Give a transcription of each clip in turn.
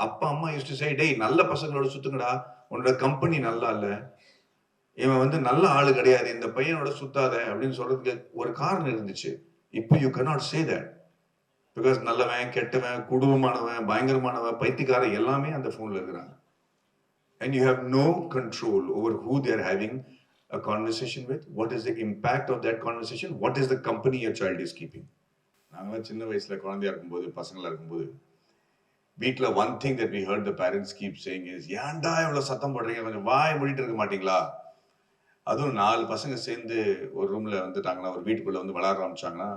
அப்பா அம்மா used to say, டேய் நல்ல பசங்களோட சுத்துங்கடா, உன்னோட கம்பெனி நல்லா இல்ல, இவன் வந்து நல்ல ஆளு கிடையாது, இந்த பையனோட சுத்தாத அப்படின்னு சொல்றதுக்கு ஒரு காரணம் இருந்துச்சு. இப்போ you cannot say that. Because நல்லவன், கெட்டவன், கொடூரமானவன், பயங்கரமானவன், பைத்தியக்காரன் எல்லாமே அந்த ஃபோன்ல இருக்கிறாங்க. And you have no control over who they are having a conversation with. What is the impact of that conversation? What is the company your child is keeping? நாங்களாம் சின்ன வயசுல குழந்தையா இருக்கும்போது, பசங்களா இருக்கும்போது, வீட்ல one thing that we heard the parents keep saying is, ஏன்டா இவ்வளவு சத்தம் போடுறீங்க, கொஞ்சம் வாய் மூடிட்டு இருக்க மாட்டீங்களா? அதுவும் 4 பசங்க சேர்ந்து ஒரு ரூம்ல வந்துட்டாங்கன்னா, ஒரு வீட்டுக்குள்ள வந்து விளையாட ஆரம்பிச்சாங்கன்னா,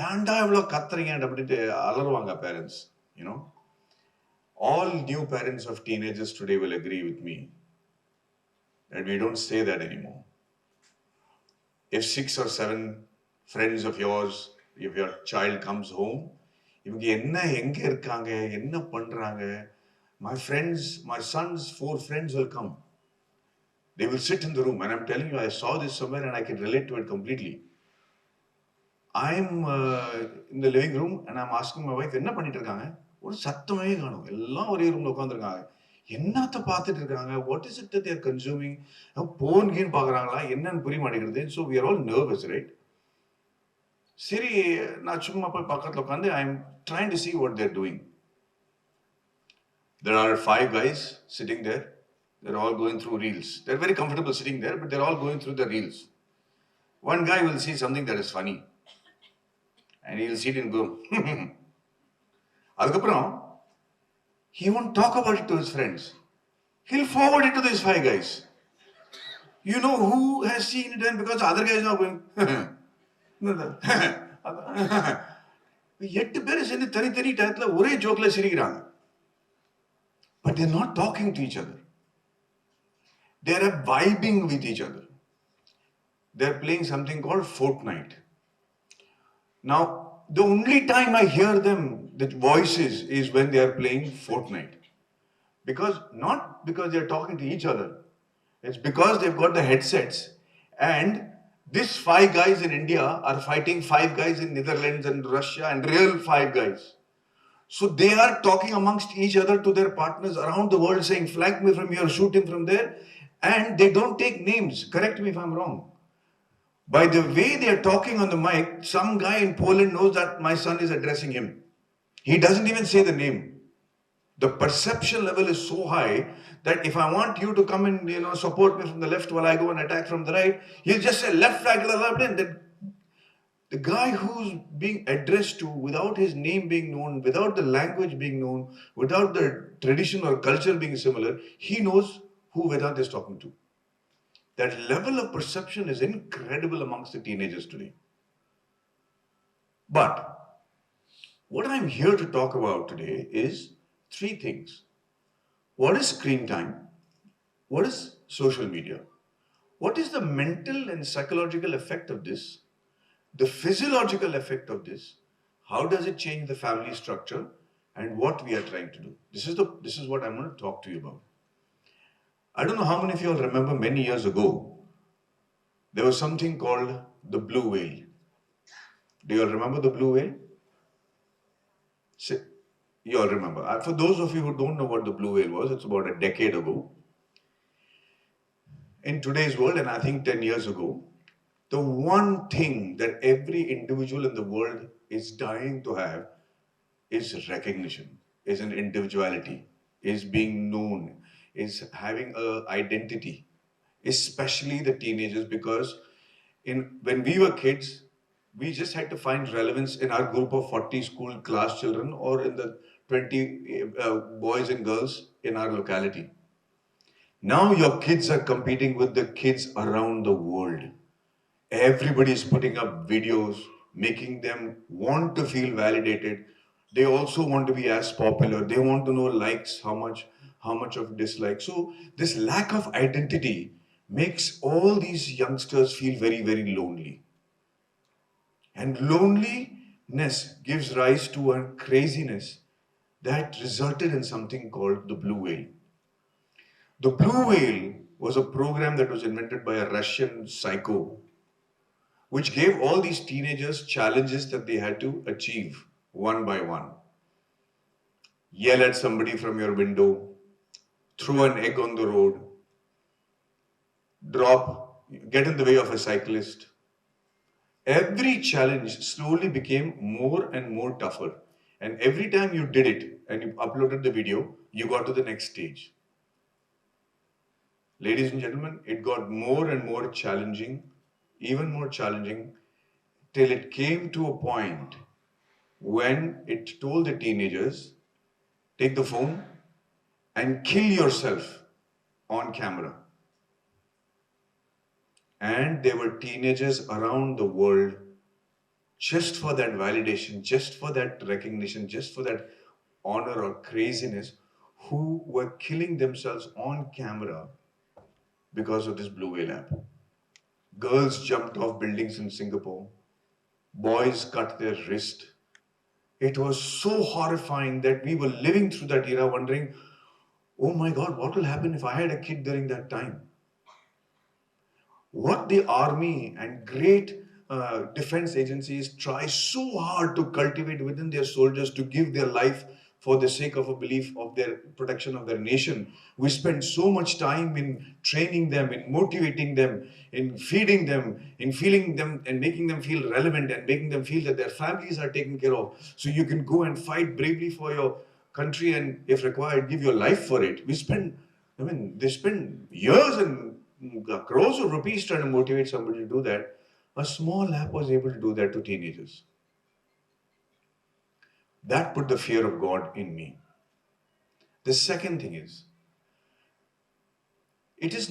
ஏன்டா இவ்வளவு கத்துறீங்க அப்படின்ட்டு அலறுவாங்க parents. You know, all new parents of teenagers today will agree with me that we don't say that anymore. If 6 or 7 friends of yours, if your child comes home, இவங்க என்ன எங்க இருக்காங்க, என்ன பண்றாங்க, my friends, my son's 4 friends will come. They will sit in the room, and I'm telling you, I saw this somewhere and I can relate to it completely. I'm in the living room and I'm asking my wife, என்ன பண்ணிட்டு இருக்காங்க? ஒரு சத்தமே காணோம், எல்லாம் ஒரே ரூம்ல உட்கார்ந்திருக்காங்க. என்னத்த பார்த்துட்டு இருக்காங்க? What is it that they are consuming? Phone கீன் பார்க்கறாங்களா? என்னன்னு புரிய மாட்டேங்குது. So we are all nervous, right? சரி, நான் சும்மா போய் பக்கத்துல உட்கார்ந்து I'm trying to see what they're doing. There are 5 guys sitting there. They're all going through reels. They're very comfortable sitting there, but they're all going through the reels. One guy will see something that is funny, and he'll sit and go, அதுக்கப்புறம் he won't talk about it to his friends. He'll forward it to these 5 guys. You know who has seen it, and because other guys are going, 8 பேர் சேர்ந்து தனி டயத்துல ஒரே ஜோக்ல சிரிக்கிறாங்க. But they're not talking to each other. They're vibing with each other. They're playing something called Fortnite. Now, the only time I hear them, the voices, is when they are playing Fortnite. Not because they're talking to each other. It's because they've got the headsets, and these 5 guys in India are fighting 5 guys in Netherlands and Russia, and real 5 guys. So they are talking amongst each other to their partners around the world, saying, flank me from here, shoot him from there. And they don't take names. Correct me if I'm wrong. By the way they are talking on the mic, some guy in Poland knows that my son is addressing him. He doesn't even say the name. The perception level is so high that if I want you to come and support me from the left while I go and attack from the right, he'll just say left flag, and the guy who's being addressed to, without his name being known, without the language being known, without the tradition or culture being similar, he knows who Vedant is talking to. That level of perception is incredible amongst the teenagers today. But what I'm here to talk about today is 3 things. What is screen time? What is social media? What is the mental and psychological effect of this? The physiological effect of this? How does it change the family structure? And what we are trying to do? This is what I'm going to talk to you about. I don't know how many of you all remember many years ago, there was something called the blue whale. Do you all remember the blue whale? You all remember. For those of you who don't know what the blue whale was, it's about a decade ago. In today's world, and I think 10 years ago, the one thing that every individual in the world is dying to have is recognition, is an individuality, is being known, is having an identity, especially the teenagers, because when we were kids, we just had to find relevance in our group of 40 school class children or in the 20 boys and girls in our locality. Now your kids are competing with the kids around the world. Everybody is putting up videos, making them want to feel validated. They also want to be as popular. They want to know likes, how much of dislikes. So this lack of identity makes all these youngsters feel very, very lonely. And loneliness gives rise to a craziness that resulted in something called the blue whale. The blue whale was a program that was invented by a Russian psycho, which gave all these teenagers challenges that they had to achieve one by one. yell at somebody from your window, throw an egg on the road, get in the way of a cyclist. Every challenge slowly became more and more tougher. And every time you did it and you uploaded the video, you got to the next stage. Ladies and gentlemen, it got more and more challenging, even more challenging, till it came to a point when it told the teenagers, take the phone and kill yourself on camera. And there were teenagers around the world just for that validation, just for that recognition, just for that honor or craziness, who were killing themselves on camera because of this Blue Whale app. Girls jumped off buildings in Singapore. Boys cut their wrist. It was so horrifying that we were living through that era wondering, oh my God, what will happen if I had a kid during that time? What the army and great defense agencies try so hard to cultivate within their soldiers to give their life for the sake of a belief of their protection of their nation. We spend so much time in training them, in motivating them, in feeding them, in feeling them and making them feel relevant and making them feel that their families are taken care of. So you can go and fight bravely for your country and if required, give your life for it. They spend years and crores of rupees trying to motivate somebody to do that. A small app was able to do that to teenagers. That put the fear of God in me. The second thing is, this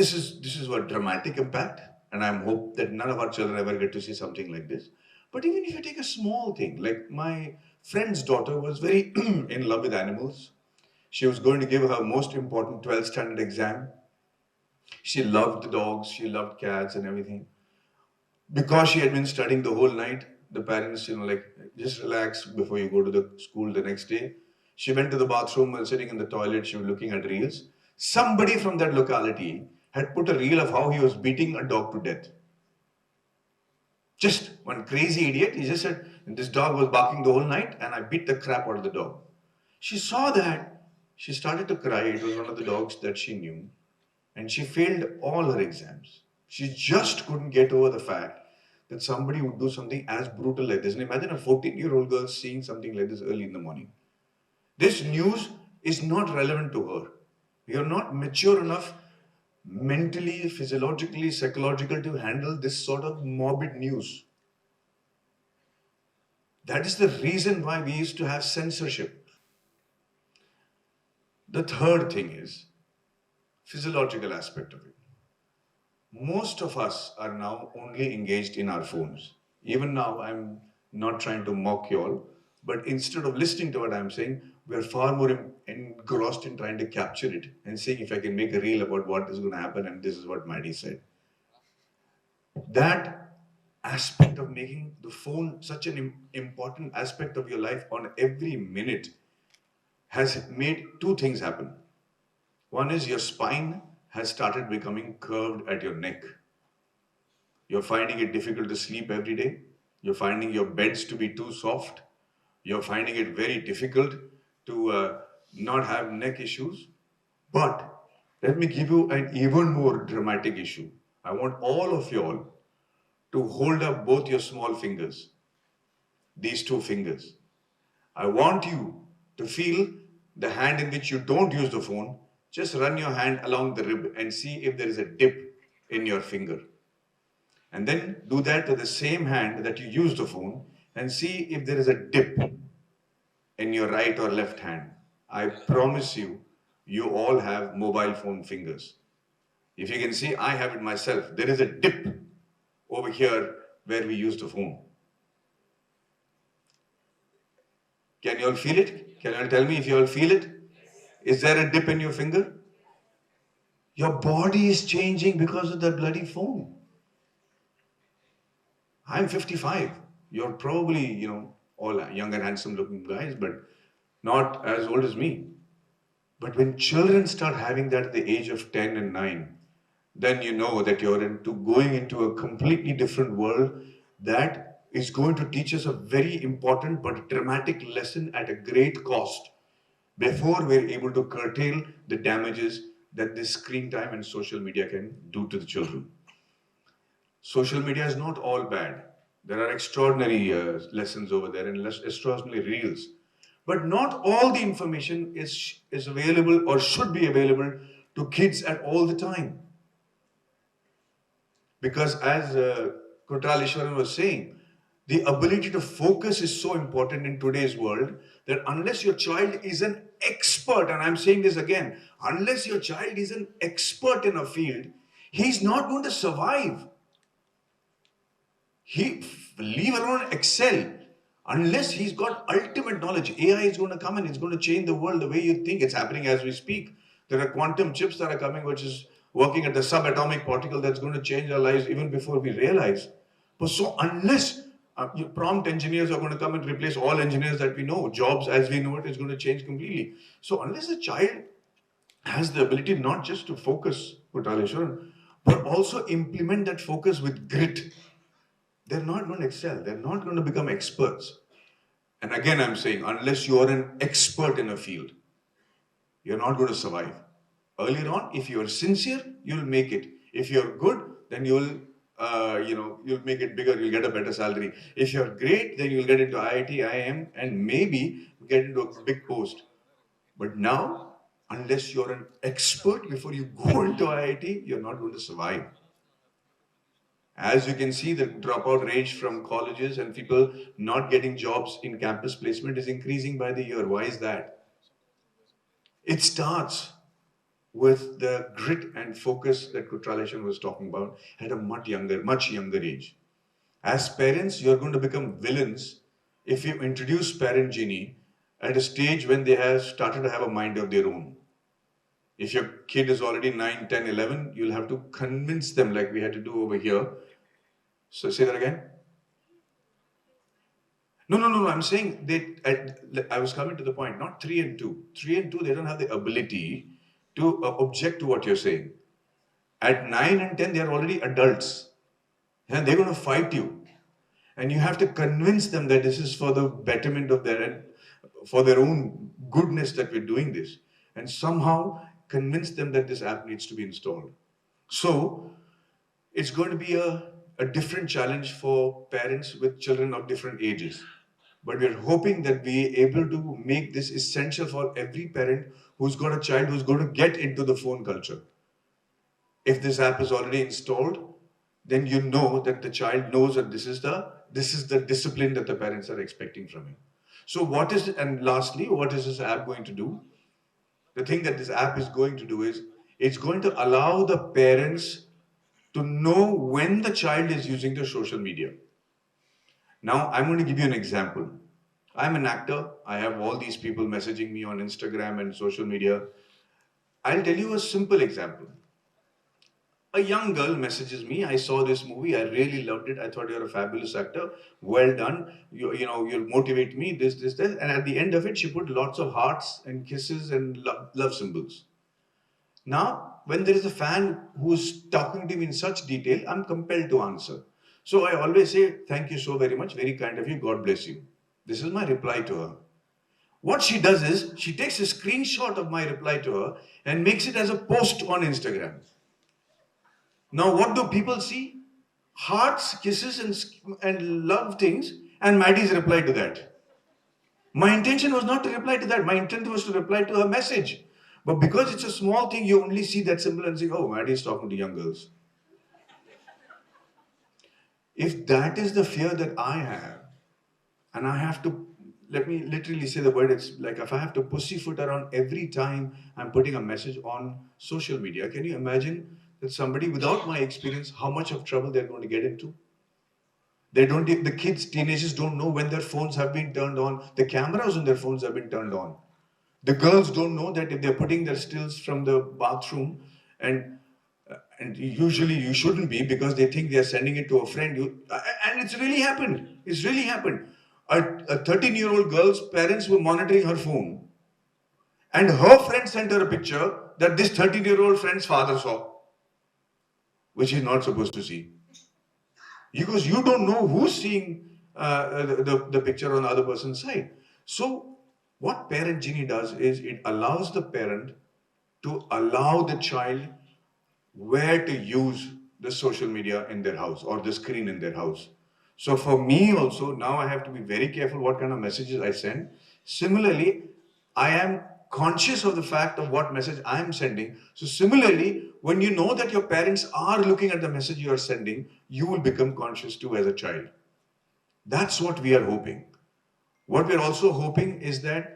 is what dramatic impact, and I hope that none of our children ever get to see something like this. But even if you take a small thing, like my friend's daughter was very in love with animals. She was going to give her most important 12th standard exam. She loved dogs, she loved cats and everything. Because she had been studying the whole night, the parents, just relax before you go to the school the next day. She went to the bathroom and sitting in the toilet, she was looking at reels. Somebody from that locality had put a reel of how he was beating a dog to death. Just one crazy idiot. He just said, this dog was barking the whole night and I beat the crap out of the dog. She saw that. She started to cry. It was one of the dogs that she knew. And she failed all her exams. She just couldn't get over the fact that somebody would do something as brutal like this. And imagine a 14-year-old girl seeing something like this early in the morning. This news is not relevant to her. You're not mature enough mentally, physiologically, psychologically to handle this sort of morbid news. That is the reason why we used to have censorship. The third thing is physiological aspect of it. Most of us are now only engaged in our phones. Even now, I'm not trying to mock you all, but instead of listening to what I'm saying, we're far more engrossed in trying to capture it and seeing if I can make a reel about what is going to happen and this is what Maddie said. That aspect of making the phone such an important aspect of your life on every minute has made two things happen. One is your spine has started becoming curved at your neck. You're finding it difficult to sleep every day. You're finding your beds to be too soft. You're finding it very difficult to not have neck issues. But let me give you an even more dramatic issue. I want all of you all to hold up both your small fingers, these two fingers. I want you to feel the hand in which you don't use the phone. Just run your hand along the rib and see if there is a dip in your finger. And then do that to the same hand that you use the phone and see if there is a dip in your right or left hand. I promise you, you all have mobile phone fingers. If you can see, I have it myself. There is a dip over here where we use the phone. Can you all feel it? Can you all tell me if you all feel it? Is there a dip in your finger? Your body is changing because of that bloody phone. I'm 55. You're probably, all young and handsome looking guys, but not as old as me. But when children start having that at the age of 10 and 9, then you know that you're going into a completely different world that is going to teach us a very important but dramatic lesson at a great cost. before we're able to curtail the damages that this screen time and social media can do to the children. Social media is not all bad. There are extraordinary lessons over there and extraordinary reels. But not all the information is available or should be available to kids at all the time. Because as Kotral Ishwaran was saying, the ability to focus is so important in today's world that unless your child is an expert, and I'm saying this again, unless your child is an expert in a field, he's not going to survive. Leave alone excel. Unless he's got ultimate knowledge, AI is going to come and it's going to change the world the way you think. It's happening as we speak. There are quantum chips that are coming, which is working at the subatomic particle that's going to change our lives even before we realize. But so unless prompt engineers are going to come and replace all engineers that we know, jobs as we know it is going to change completely. So unless a child has the ability not just to focus, but also implement that focus with grit, they're not going to excel. They're not going to become experts. And again, I'm saying, unless you're an expert in a field, you're not going to survive. Earlier on, if you're sincere, you'll make it. If you're good, then you'll make it bigger. You'll get a better salary. If you're great, then you'll get into IIT, IIM, and maybe get into a big post. But now, unless you're an expert before you go into IIT, you're not going to survive. As you can see, the dropout rate from colleges and people not getting jobs in campus placement is increasing by the year. Why is that? It starts with the grit and focus that Kutraleshan was talking about at a much younger age. As parents, you're going to become villains if you introduce Parent Genie at a stage when they have started to have a mind of their own. If your kid is already 9, 10, 11, you'll have to convince them like we had to do over here. So say that again. No. I'm saying I was coming to the point, not 3 and 2. 3 and 2, they don't have the ability to object to what you're saying. At 9 and 10, they're already adults. And they're going to fight you. And you have to convince them that this is for the betterment of for their own goodness that we're doing this. And somehow convince them that this app needs to be installed. So it's going to be a different challenge for parents with children of different ages. But we're hoping that we're able to make this essential for every parent who's got a child who's going to get into the phone culture. If this app is already installed, then you know that the child knows that this is the discipline that the parents are expecting from him. So lastly, what is this app going to do? The thing that this app is going to do is, it's going to allow the parents to know when the child is using the social media. Now, I'm going to give you an example. I'm an actor. I have all these people messaging me on Instagram and social media. I'll tell you a simple example. A young girl messages me, I saw this movie, I really loved it, I thought you're a fabulous actor, well done, you'll motivate me, this. And at the end of it, she put lots of hearts and kisses and love symbols. Now, when there is a fan who's talking to me in such detail, I'm compelled to answer. So I always say, thank you so very much, very kind of you, God bless you. This is my reply to her. What she does is, she takes a screenshot of my reply to her and makes it as a post on Instagram. Now, what do people see? Hearts, kisses, and love things, and Maddie's reply to that. My intention was not to reply to that. My intent was to reply to her message. But because it's a small thing, you only see that symbol and say, oh, Maddie's talking to young girls. If that is the fear that I have, and I have to, let me literally say the word, it's like if I have to pussyfoot around every time I'm putting a message on social media, can you imagine that somebody without my experience, how much of trouble they're going to get into? The kids, teenagers don't know when their phones have been turned on. The cameras on their phones have been turned on. The girls don't know that if they're putting their stills from the bathroom, and usually you shouldn't be, because they think they're sending it to a friend. And it's really happened. It's really happened. A 13-year-old girl's parents were monitoring her phone, and her friend sent her a picture that this 13-year-old friend's father saw, which he's not supposed to see. Because you don't know who's seeing the picture on the other person's side. So What Parent Genie does is it allows the parent to allow the child where to use the social media in their house or the screen in their house. So for me also, now I have to be very careful what kind of messages I send. Similarly, I am conscious of the fact of what message I am sending. So similarly, when you know that your parents are looking at the message you are sending, you will become conscious too as a child. That's what we are hoping. What we're also hoping is that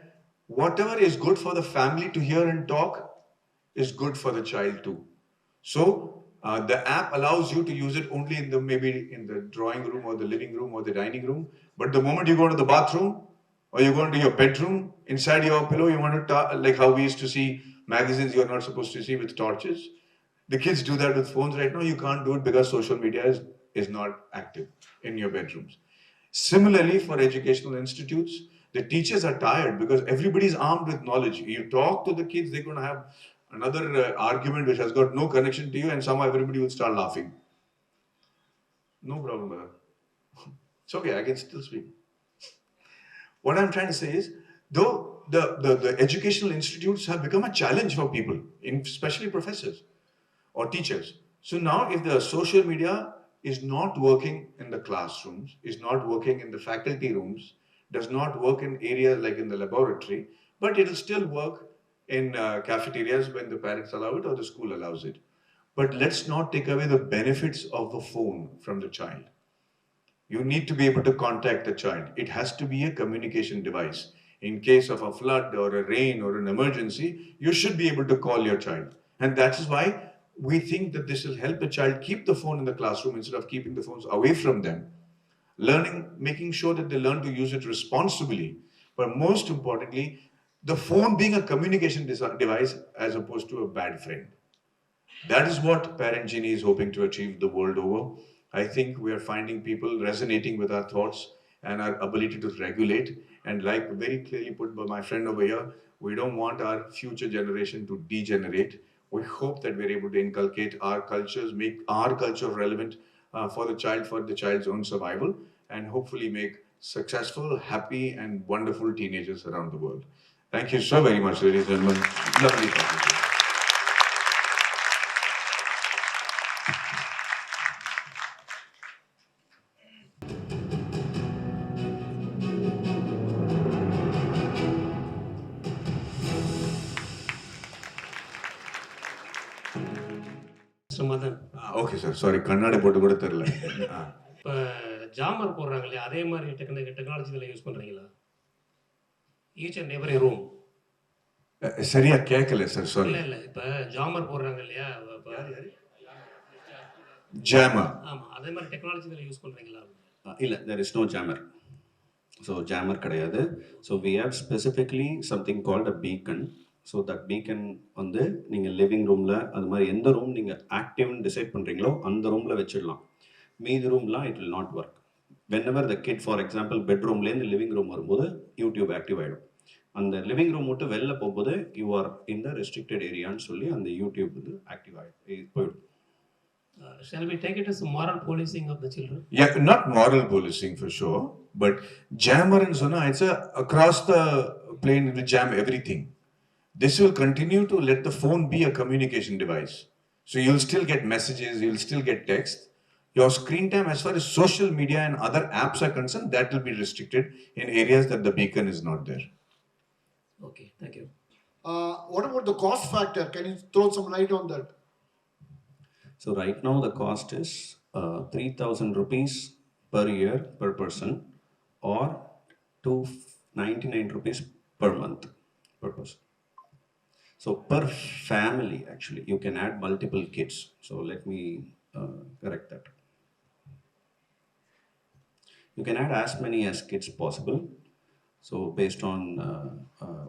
whatever is good for the family to hear and talk is good for the child too. So the app allows you to use it only in the maybe in the drawing room or the living room or the dining room. But the moment you go to the bathroom or you go into your bedroom, inside your pillow, you want to like how we used to see magazines you're not supposed to see with torches. The kids do that with phones right now. You can't do it because social media is not active in your bedrooms. Similarly, for educational institutes, the teachers are tired because everybody's armed with knowledge. You talk to the kids, they're going to have another argument which has got no connection to you, and somehow everybody will start laughing. No problem, brother. It's okay, I can still speak. What I'm trying to say is, though the educational institutes have become a challenge for people, especially professors or teachers. So now if the social media is not working in the classrooms, is not working in the faculty rooms, does not work in areas like in the laboratory, but it'll still work in cafeterias when the parents allow it or the school allows it. But let's not take away the benefits of the phone from the child. You need to be able to contact the child. It has to be a communication device. In case of a flood or a rain or an emergency, you should be able to call your child. And that is why we think that this will help the child keep the phone in the classroom instead of keeping the phones away from them. Learning, making sure that they learn to use it responsibly. But most importantly, the phone being a communication device as opposed to a bad friend. That is what Parent Genie is hoping to achieve the world over. I think we are finding people resonating with our thoughts and our ability to regulate. And like very clearly put by my friend over here, we don't want our future generation to degenerate. We hope that we're able to inculcate our cultures, make our culture relevant for the child's own survival, and hopefully make successful, happy, and wonderful teenagers around the world. Thank you so very much, ladies and gentlemen. Lovely talking to you. Madhan okay sir sorry கண்ணாடி போட்டு கூட தெரியல இப்போ jammer போடுறாங்க இல்லையா அதே மாதிரி technology இதில் யூஸ் பண்ணுறீங்களா ஈச் அண்ட் எவரி ரூம் சரியா கேட்கல சார் சாரி இல்லை இல்லை இப்போ ஜாமர் போடுறாங்க இல்லையா ஜாமர் ஆமாம் அதே மாதிரி டெக்னாலஜி இதில் யூஸ் பண்ணுறீங்களா இல்லை there is no jammer. So jammer கிடையாது. So we have specifically something called a beacon. So that beacon வந்து நீங்கள் லிவிங் ரூமில் அது மாதிரி எந்த ரூம் நீங்கள் ஆக்டிவ்னு டிசைட் பண்ணுறீங்களோ அந்த ரூமில் வச்சிடலாம். மீதி ரூம்லாம் it will not work. whenever the kid for example பெட்ரூம்லேருந்து லிவிங் ரூம் வரும்போது யூடியூப் ஆக்டிவ் ஆகிடும். அந்த லிவிங் ரூம் விட்டு வெளில போகும்போது you are in the restricted ஏரியான்னு சொல்லி அந்த யூடியூப் வந்து ஆக்டிவ் ஆகிடும் போயிடும். Shall we take it as moral policing of the children? Yeah, not moral policing for sure, but jammer and sona, it's across the plane it will jam everything. This will continue to let the phone be a communication device. So you'll still get messages, you'll still get text. Your screen time as far as social media and other apps are concerned, that will be restricted in areas that the beacon is not there. Okay, thank you. What about the cost factor? Can you throw some light on that? So right now the cost is 3,000 rupees per year per person or 299 rupees per month per person. So per family actually you can add multiple kids. So let me correct that. You can add as many as kids possible. So based on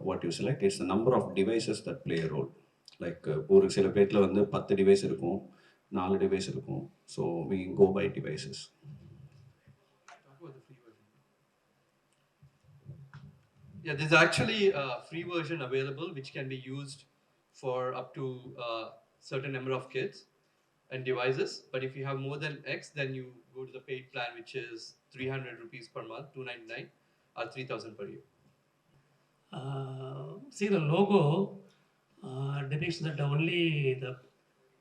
what you select, it's the number of devices that play a role. Like ஒரு சில battle வந்து 10 device இருக்கும், 4 device இருக்கும். So we go by devices. Yeah, there's actually a free version available which can be used for up to a certain number of kids and devices. But if you have more than X, then you go to the paid plan, which is 300 rupees per month, 299, or 3,000 per year. See, the logo depicts that only the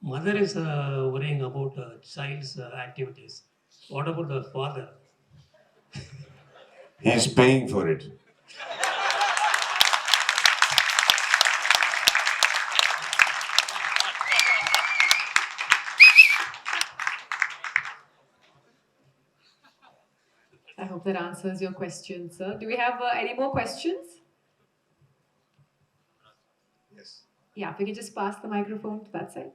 mother is worrying about child's activities. What about the father? He's paying for it. I hope that answers your question, sir. Do we have any more questions? Yes. Yeah, if we can just pass the microphone to that side.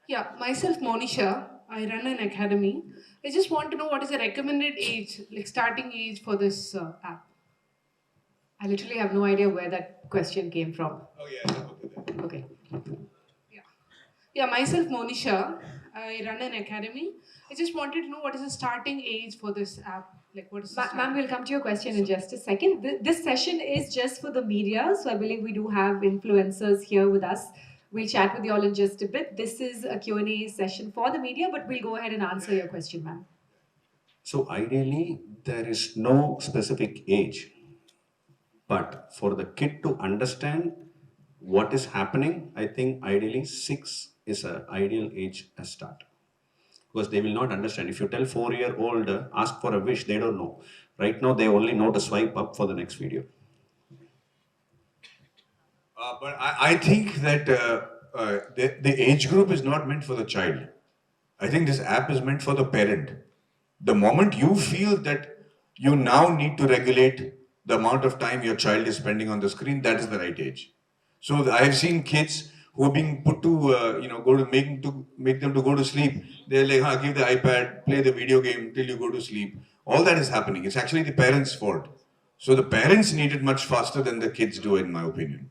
Yeah, myself Monisha. I run an academy. I just want to know what is the recommended age, like starting age for this app. I literally have no idea where that question came from. Oh yeah. Okay. Yeah, myself Monisha. I run an academy. I just wanted to know what is the starting age for this app. Like what is the Ma'am, starting- we'll come to your question in just a second. This session is just for the media, so I believe we do have influencers here with us. We'll chat with you all in just a bit. This is a Q&A session for the media, but we'll go ahead and answer your question, ma'am. So ideally, there is no specific age. But for the kid to understand what is happening, I think ideally 6 is an ideal age as start. Because they will not understand. If you tell 4-year-old, ask for a wish, they don't know. Right now, they only know to swipe up for the next video. But I think that the age group is not meant for the child. I think this app is meant for the parent. The moment you feel that you now need to regulate the amount of time your child is spending on the screen, that is the right age. So I have seen kids who are being put to, make them to go to sleep. They're like, give the iPad, play the video game till you go to sleep. All that is happening. It's actually the parents' fault. So the parents need it much faster than the kids do, in my opinion.